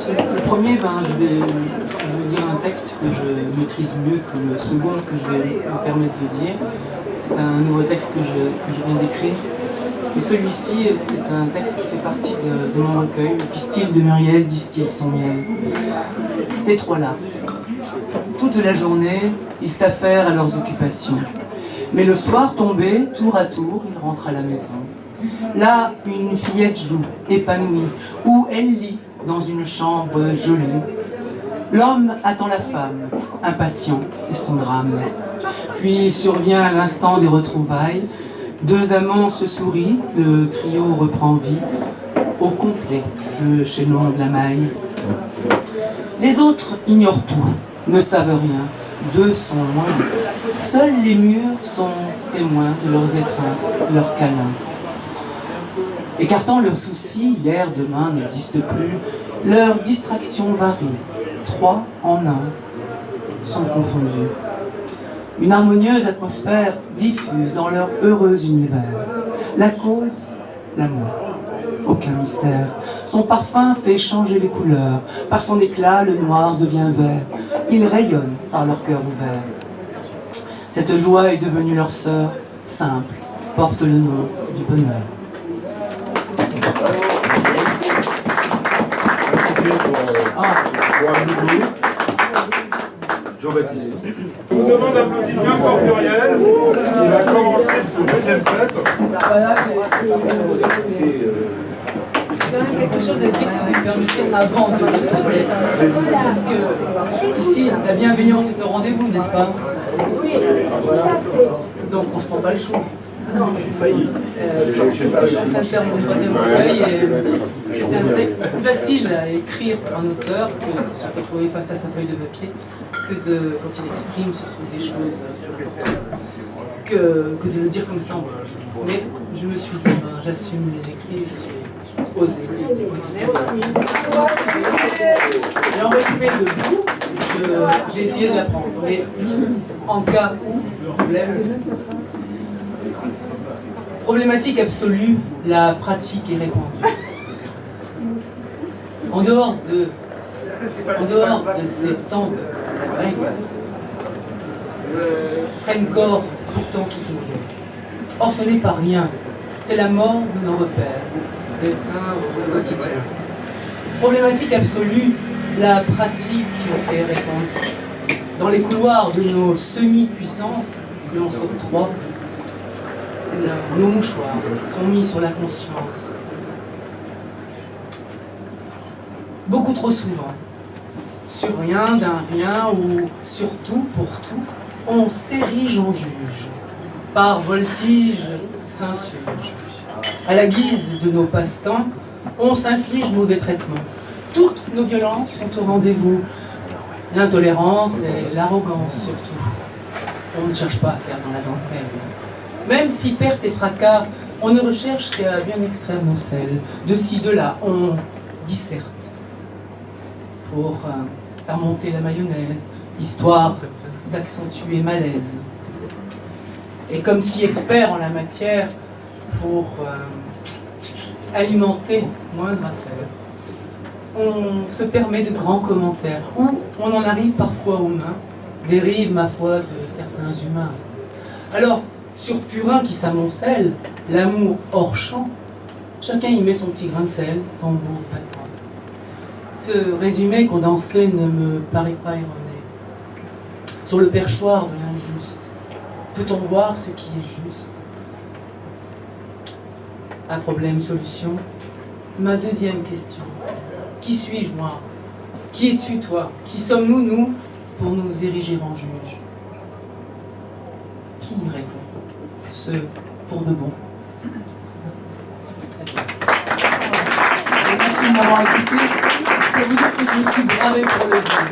Le premier, je vais vous dire un texte que je maîtrise mieux que le second que je vais me permettre de dire. C'est un nouveau texte que je viens d'écrire. Et celui-ci, c'est un texte qui fait partie de mon recueil, le pistil de Muriel distille son miel. Ces trois-là. Toute la journée, ils s'affairent à leurs occupations. Mais le soir tombé, tour à tour, ils rentrent à la maison. Là, une fillette joue, épanouie, ou elle lit dans une chambre jolie. L'homme attend la femme, impatient, c'est son drame. Puis survient l'instant des retrouvailles. Deux amants se sourient, le trio reprend vie. Au complet, le chaînon de la maille. Les autres ignorent tout, ne savent rien. Deux sont loin. Seuls les murs sont témoins de leurs étreintes, leurs câlins. Écartant leurs soucis, hier, demain n'existe plus, leurs distractions varient. Trois en un sont confondus. Une harmonieuse atmosphère diffuse dans leur heureux univers. La cause, l'amour. Aucun mystère. Son parfum fait changer les couleurs. Par son éclat, le noir devient vert. Ils rayonnent par leur cœur ouvert. Cette joie est devenue leur sœur, simple, porte le nom du bonheur. Jean-Baptiste. Je vous demande d'applaudir bien fort Muriel. Il va commencer ce deuxième set. Voilà, j'ai quand même quelque chose à dire, si vous me permettez, avant de dire ce texte. Parce que ici, la bienveillance est au rendez-vous, n'est-ce pas? Oui, tout à fait. Donc on ne se prend pas le choix. J'ai failli. Je suis en train de faire mon troisième recueil et c'est un texte facile à écrire pour un auteur que se retrouver face à sa feuille de papier que quand il exprime surtout des choses importantes que de le dire comme ça en bouche. Mais je me suis dit, j'assume les écrits, j'ai osé m'exprimer. J'ai enregistré de vous, j'ai essayé de l'apprendre. Mais en cas où, problème. Problématique absolue, la pratique est répandue. En dehors de ces temps de la règle, prennent corps pourtant toujours. Or ce n'est pas rien, c'est la mort de nos repères, des saints au quotidien. Problématique absolue, la pratique est répandue. Dans les couloirs de nos semi-puissances que l'on s'octroie, nos mouchoirs sont mis sur la conscience. Beaucoup trop souvent. Sur rien, d'un rien, ou sur tout, pour tout, on s'érige en juge. Par voltige, s'insurge. À la guise de nos passe-temps, on s'inflige mauvais traitements. Toutes nos violences sont au rendez-vous. L'intolérance et l'arrogance surtout. On ne cherche pas à faire dans la dentelle. Même si perte et fracas, on ne recherche qu'à bien extraire nos selles. De ci, de là, on disserte. Pour faire monter la mayonnaise, histoire d'accentuer malaise. Et comme si expert en la matière, pour alimenter moindre affaire, on se permet de grands commentaires, où on en arrive parfois aux mains, dérive, ma foi, de certains humains. Alors, sur purin qui s'amoncelle, l'amour hors champ, chacun y met son petit grain de sel, tambour, patin. Ce résumé condensé ne me paraît pas erroné. Sur le perchoir de l'injuste, peut-on voir ce qui est juste? Un problème, solution. Ma deuxième question. Qui suis-je, moi? Qui es-tu, toi? Qui sommes-nous, nous, pour nous ériger en juge? Qui y répond? Ce pour de bon. Merci de m'avoir écouté. Je peux vous dire que je me suis bravée pour le dire.